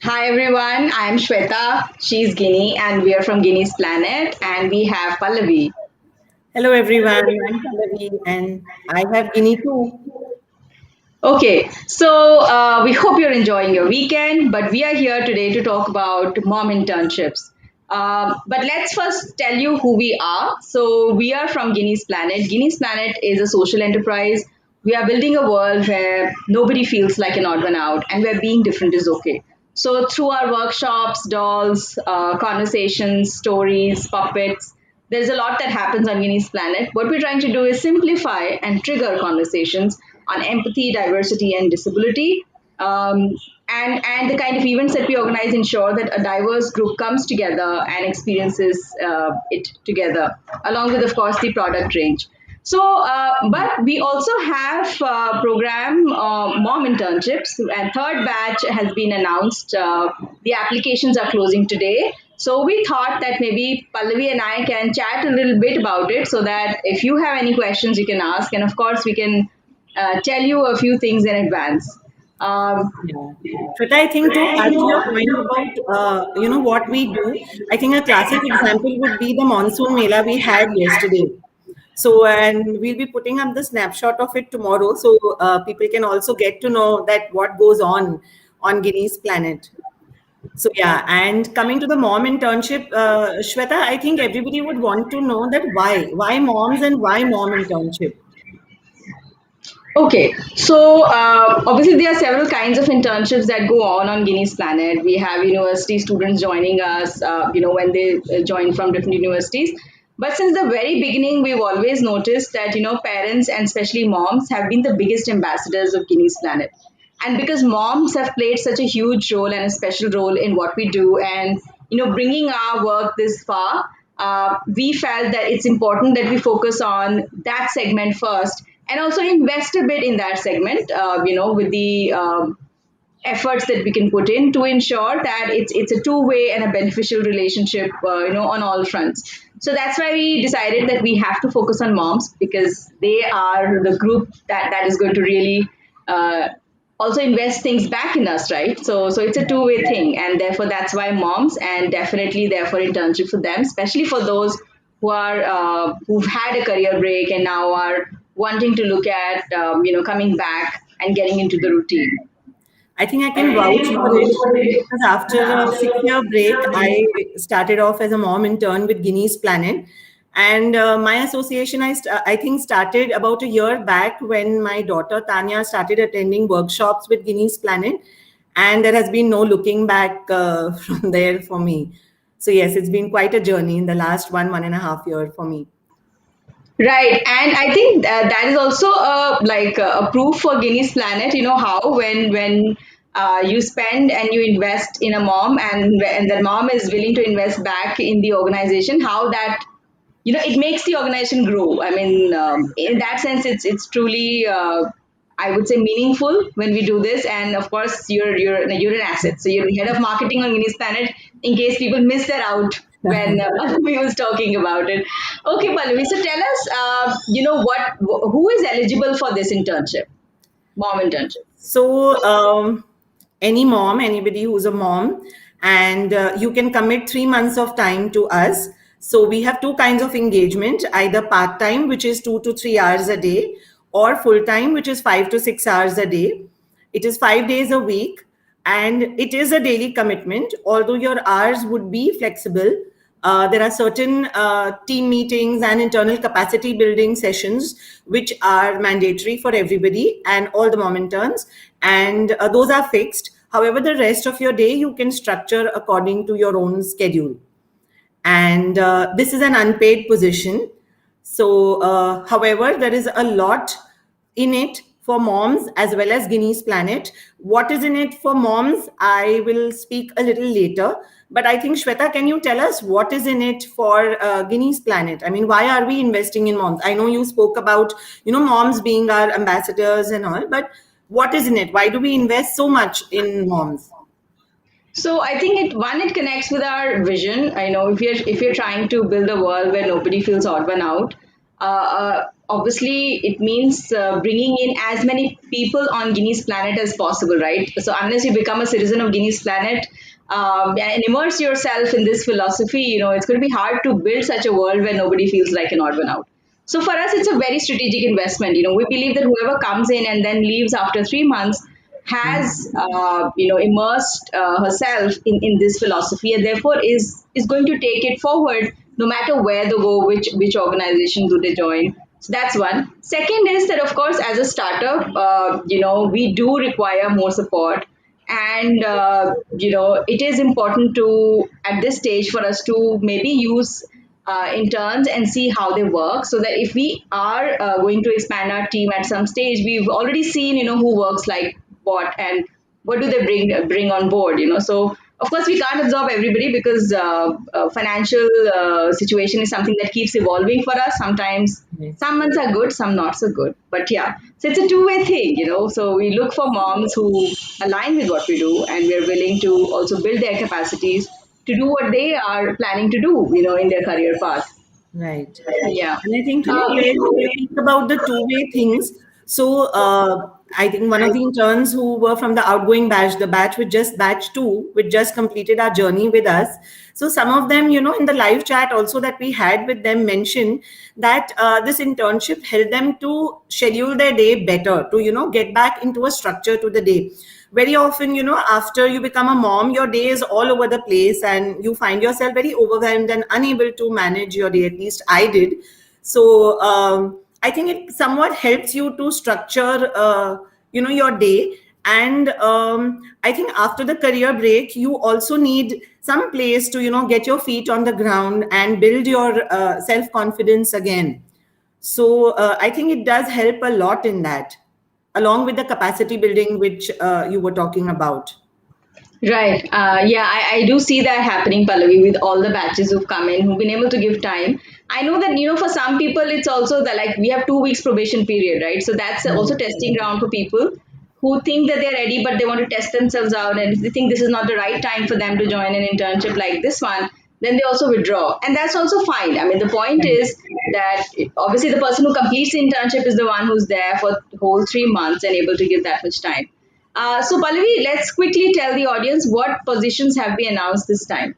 Hi everyone, I'm Shweta. She's Guinea, and we are from Guinea's Planet, and we have Pallavi. Hello everyone, I'm Pallavi and I have Guinea too. Okay, so we hope you're enjoying your weekend, but we are here today to talk about mom internships. But let's first tell you who we are. So, we are from Guinea's Planet. Guinea's Planet is a social enterprise. We are building a world where nobody feels like an odd one out and where being different is okay. So, through our workshops, dolls, conversations, stories, puppets, there's a lot that happens on Guinea's Planet. What we're trying to do is simplify and trigger conversations on empathy, diversity, and disability. Um, and the kind of events that we organize ensure that a diverse group comes together and experiences it together, along with, of course, the product range. So, but we also have program mom internships, and third batch has been announced. The applications are closing today. So we thought that maybe Pallavi and I can chat a little bit about it, so that if you have any questions, you can ask, and of course, we can tell you a few things in advance. Um, Yeah. Shweta, I think to add to your point about what we do, I think a classic example would be the monsoon mela we had yesterday. So and we'll be putting up the snapshot of it tomorrow, so people can also get to know that what goes on Guinea's Planet. So yeah, and coming to the mom internship, Shweta, I think everybody would want to know that why moms and why mom internship. Okay, so obviously there are several kinds of internships that go on Guinea's Planet. We have university students joining us, when they join from different universities. But since the very beginning, we've always noticed that parents and especially moms have been the biggest ambassadors of Guinea's Planet. And because moms have played such a huge role and a special role in what we do, and bringing our work this far, we felt that it's important that we focus on that segment first and also invest a bit in that segment, with the efforts that we can put in to ensure that it's a two-way and a beneficial relationship, on all fronts. So that's why we decided that we have to focus on moms, because they are the group that is going to really uh, also invest things back in us, right? So it's a two-way thing, and therefore that's why moms, and definitely therefore internship for them, especially for those who've had a career break and now are wanting to look at coming back and getting into the routine. I think I can vouch for it because after a 6 year break, I started off as a mom intern with Guinea's Planet. And my association, I think, started about a year back when my daughter Tanya started attending workshops with Guinea's Planet. And there has been no looking back from there for me. So, yes, it's been quite a journey in the last 1.5 year for me. Right, and I think that is also a proof for Guinea's Planet. You know how when you spend and you invest in a mom, and the mom is willing to invest back in the organization, how that it makes the organization grow. I mean, in that sense, it's truly I would say meaningful when we do this. And of course, you're an asset. So you're the head of marketing on Guinea's Planet. In case people miss that out when we was talking about it. Okay, Pallavi. So tell us, who is eligible for this internship, mom internship? So, any mom, anybody who's a mom, and you can commit 3 months of time to us. So, we have two kinds of engagement, either part time, which is 2 to 3 hours a day, or full time, which is 5 to 6 hours a day. It is 5 days a week, and it is a daily commitment, although your hours would be flexible. There are certain team meetings and internal capacity building sessions which are mandatory for everybody and all the mom interns, and those are fixed. However, the rest of your day you can structure according to your own schedule. And this is an unpaid position. So, however, there is a lot in it for moms as well as Guinea's Planet. What is in it for moms, I will speak a little later. But I think, Shweta, can you tell us what is in it for Guinea's Planet? I mean, why are we investing in moms? I know you spoke about, moms being our ambassadors and all, but what is in it? Why do we invest so much in moms? So I think it connects with our vision. I know if you're trying to build a world where nobody feels odd one out, obviously it means bringing in as many people on Guinea's planet as possible, right? So unless you become a citizen of Guinea's planet and immerse yourself in this philosophy, it's going to be hard to build such a world where nobody feels like an odd one out. So for us, it's a very strategic investment. We believe that whoever comes in and then leaves after 3 months has immersed herself in this philosophy, and therefore is going to take it forward no matter where they go, which organization do they join. So that's one. Second is that, of course, as a startup, we do require more support, and it is important to at this stage for us to maybe use interns and see how they work, so that if we are going to expand our team at some stage, we've already seen who works like what and what do they bring on board. So of course we can't absorb everybody, because financial situation is something that keeps evolving for us. Sometimes Yes. some months are good, some not so good, but yeah, so it's a two-way thing. So we look for moms who align with what we do, and we're willing to also build their capacities to do what they are planning to do in their career path. Right. Yeah. And I think, uh, where you speak about the two-way things, so I think one of the interns who were from the outgoing batch, the batch with just batch two, which just completed our journey with us. So some of them, in the live chat also that we had with them, mentioned that this internship helped them to schedule their day better, to, get back into a structure to the day. Very often, after you become a mom, your day is all over the place and you find yourself very overwhelmed and unable to manage your day. At least I did. So I think it somewhat helps you to structure your day. And I think after the career break, you also need some place to get your feet on the ground and build your self confidence again. So I think it does help a lot in that, along with the capacity building which you were talking about. Right. Yeah, I do see that happening, Pallavi, with all the batches who've come in, who've been able to give time. I know that, for some people, it's also that, like, we have 2 weeks probation period, right? So that's also Right. testing ground for people who think that they're ready, but they want to test themselves out. And if they think this is not the right time for them to join an internship like this one, then they also withdraw. And that's also fine. I mean, the point Right. is that obviously the person who completes the internship is the one who's there for the whole 3 months and able to give that much time. So, Pallavi, let's quickly tell the audience what positions have we announced this time.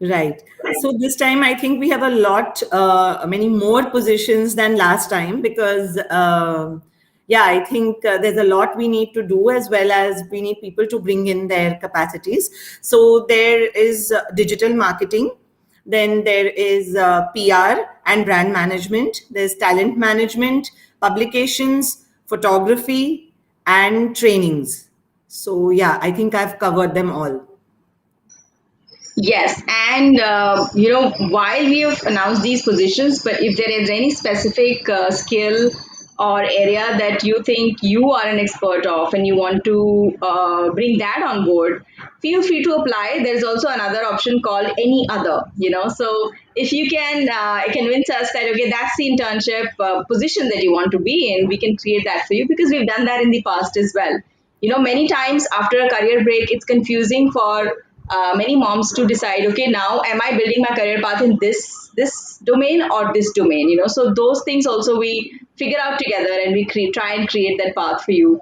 Right. So this time, I think we have a lot, many more positions than last time because, yeah, I think there's a lot we need to do, as well as we need people to bring in their capacities. So there is digital marketing, then there is PR and brand management, there's talent management, publications, photography, and trainings. So yeah, I think I've covered them all. Yes, and while we have announced these positions, but if there is any specific skill or area that you think you are an expert of and you want to bring that on board, feel free to apply. There's also another option called any other. So if you can convince us that okay, that's the internship position that you want to be in, we can create that for you, because we've done that in the past as well. Many times after a career break, it's confusing for many moms to decide, okay, now am I building my career path in this domain or this domain. So those things also we figure out together, and we try and create that path for you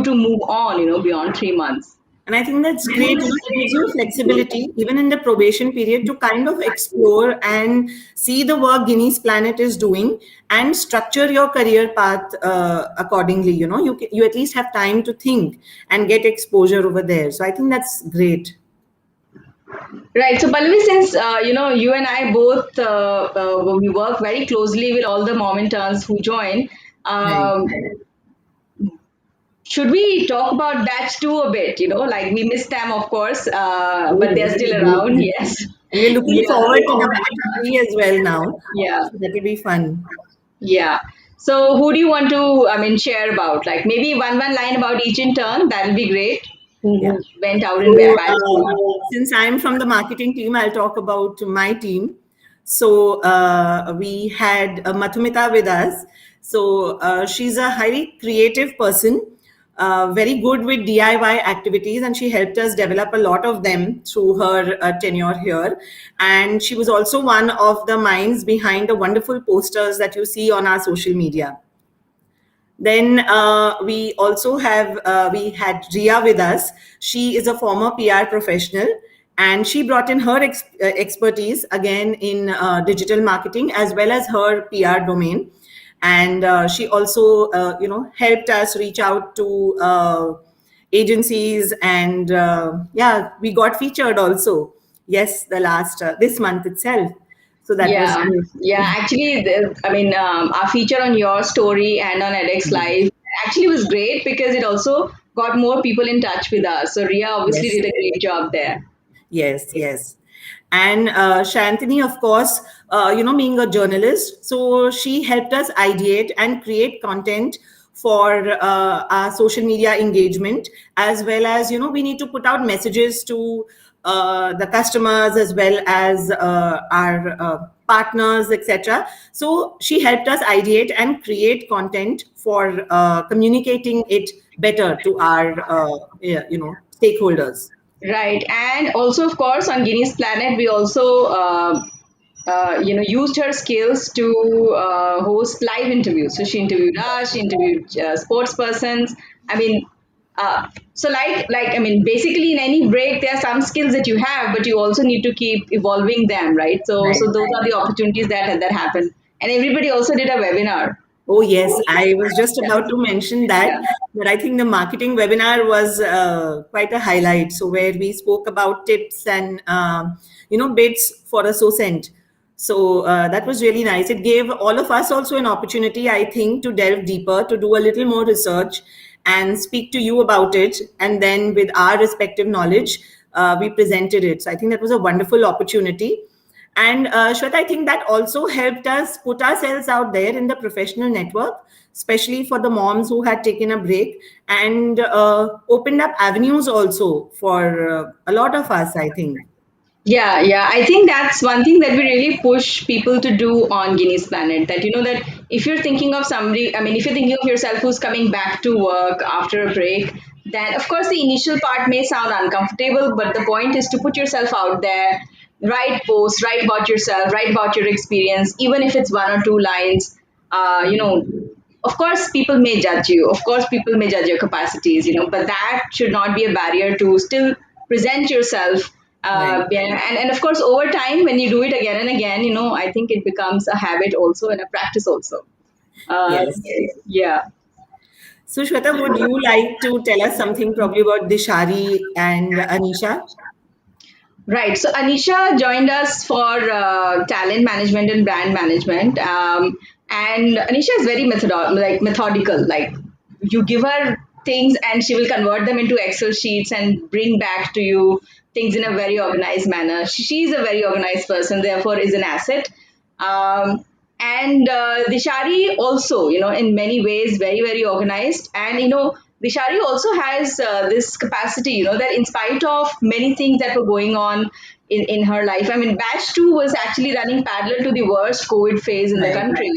to move on, beyond 3 months. And I think that's great. It gives you flexibility, even in the probation period, to kind of explore and see the work Guinea's Planet is doing and structure your career path accordingly. You at least have time to think and get exposure over there. So I think that's great. Right. So, Pallavi, since you and I both we work very closely with all the mom interns who join, Right. um, should we talk about batch two a bit? Like we miss them, of course, Oh, but they're still around. yes. Yes. And we're looking Yeah. forward to the batch three as well now. Yeah. So that will be fun. Yeah. So, who do you want to, share about? Like maybe one line about each in turn. That'll be great. Who Yeah. went out in So, batch two? since I'm from the marketing team, I'll talk about my team. So, we had Mathumita with us. So, she's a highly creative person. very good with DIY activities, and she helped us develop a lot of them through her tenure here. And she was also one of the minds behind the wonderful posters that you see on our social media. Then we also have we had Ria with us. She is a former PR professional, and she brought in her expertise again in digital marketing as well as her PR domain. And she also, helped us reach out to agencies, and yeah, we got featured also. Yes, the last this month itself. So that was Yeah, great. yeah. Actually, I mean, our feature on your story and on edX Live actually was great because it also got more people in touch with us. So Ria obviously Yes. did a great job there. Yes, yes. And Shantini, of course, being a journalist, so she helped us ideate and create content for our social media engagement, as well as, we need to put out messages to the customers as well as our partners, etc. So she helped us ideate and create content for communicating it better to our, stakeholders. Right, and also of course on Guinness Planet we also used her skills to host live interviews. So she interviewed us, she interviewed sports persons. I mean, so I mean, basically in any break there are some skills that you have, but you also need to keep evolving them, right? So Right. those are the opportunities that happen. And everybody also did a webinar. Oh, yes. I was just Yeah, about to mention that, yeah. but I think the marketing webinar was quite a highlight. So, where we spoke about tips and, bits for a SOCENT. So, that was really nice. It gave all of us also an opportunity, I think, to delve deeper, to do a little more research and speak to you about it. And then, with our respective knowledge, we presented it. So, I think that was a wonderful opportunity. And Shweta, I think that also helped us put ourselves out there in the professional network, especially for the moms who had taken a break, and opened up avenues also for a lot of us, I think. Yeah, yeah. I think that's one thing that we really push people to do on Guinness Planet. That that if you're thinking of somebody, I mean, if you're thinking of yourself who's coming back to work after a break, then of course the initial part may sound uncomfortable, but the point is to put yourself out there, write posts, write about yourself, write about your experience, even if it's one or two lines. Uh, you know, of course people may judge you. Of course people may judge your capacities, but that should not be a barrier to still present yourself. Right. Yeah, and of course over time when you do it again and again, I think it becomes a habit also and a practice also. uh, Yes. yeah. So, Shweta, would you like to tell us something probably about Dishari and Anisha? Right. So Anisha joined us for talent management and brand management. And Anisha is very methodical. Like you give her things and she will convert them into Excel sheets and bring back to you things in a very organized manner. She's a very organized person, therefore is an asset. And Dishari also, in many ways, very, very organized. And, Dishari also has this capacity, that in spite of many things that were going on in her life, I mean, batch two was actually running parallel to the worst COVID phase in the Right. country,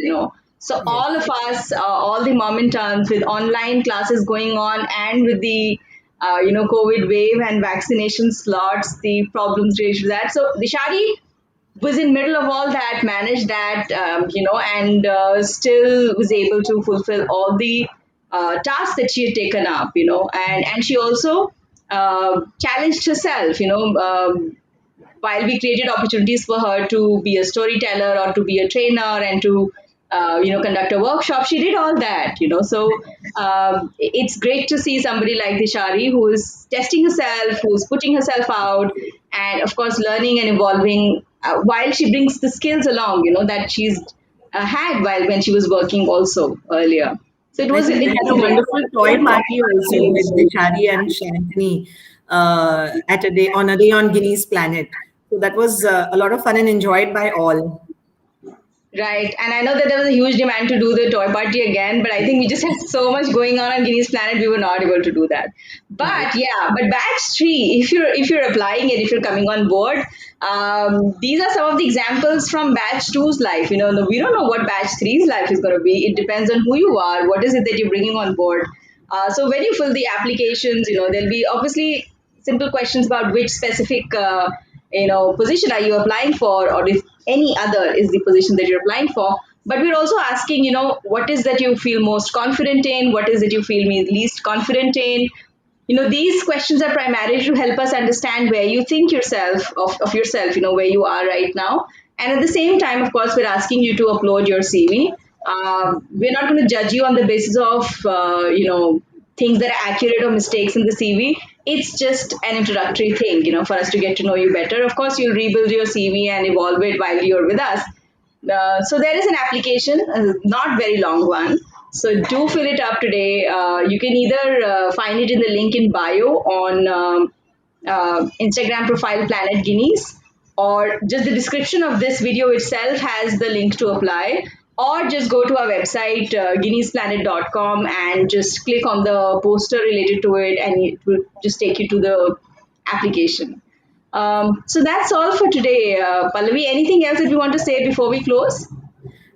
So Yes. all of us, all the mom interns with online classes going on and with the COVID wave and vaccination slots, the problems related to that. So Dishari was in middle of all that, managed that, and still was able to fulfill all the tasks that she had taken up, and she also challenged herself, while we created opportunities for her to be a storyteller or to be a trainer and to conduct a workshop. She did all that, so it's great to see somebody like Dishari who is testing herself, who's putting herself out, and of course learning and evolving while she brings the skills along, that she's had while when she was working also earlier. So it I was think it we was had a great. wonderful toy party also with Dishari and Shantini at a day on Guinea's Planet. So that was a lot of fun and enjoyed by all. Right. And I know that there was a huge demand to do the toy party again, but I think we just had so much going on Guinea's Planet, we were not able to do that. Right. But yeah, but batch three, if you're applying it, if you're coming on board, these are some of the examples from batch two's life. We don't know what batch three's life is going to be. It depends on who you are, what is it that you're bringing on board. So when you fill the applications, there'll be obviously simple questions about which specific position are you applying for, or if any other is the position that you're applying for. But we're also asking, what is that you feel most confident in, what is it you feel least confident in. These questions are primarily to help us understand where you think yourself of yourself, where you are right now. And at the same time, of course, we're asking you to upload your CV. We're not going to judge you on the basis of things that are accurate or mistakes in the CV. It's just an introductory thing, for us to get to know you better. Of course, you'll rebuild your CV and evolve it while you're with us. So there is an application, not very long one. So do fill it up today. You can either find it in the link in bio on Instagram profile Planet Guineas, or just the description of this video itself has the link to apply, or just go to our website guineasplanet.com and just click on the poster related to it, and it will just take you to the application. So that's all for today. Pallavi, anything else that you want to say before we close?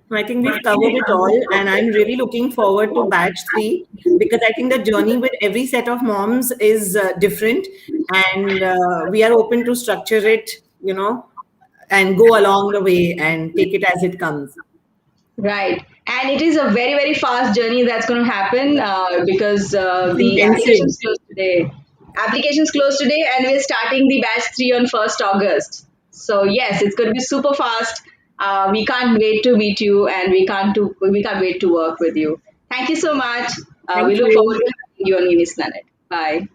I think we've covered it all, and I'm really looking forward to batch three because I think the journey with every set of moms is different, and we are open to structure it, and go along the way and take it as it comes. Right. And it is a very, very fast journey that's going to happen because It's the intensive. applications closed today. Applications closed today, and we're starting the batch 3 on 1st August. So yes, it's going to be super fast. We can't wait to meet you, and we can't wait to work with you. Thank you so much. We Thank look forward you. to having you on Unis Planet. Bye.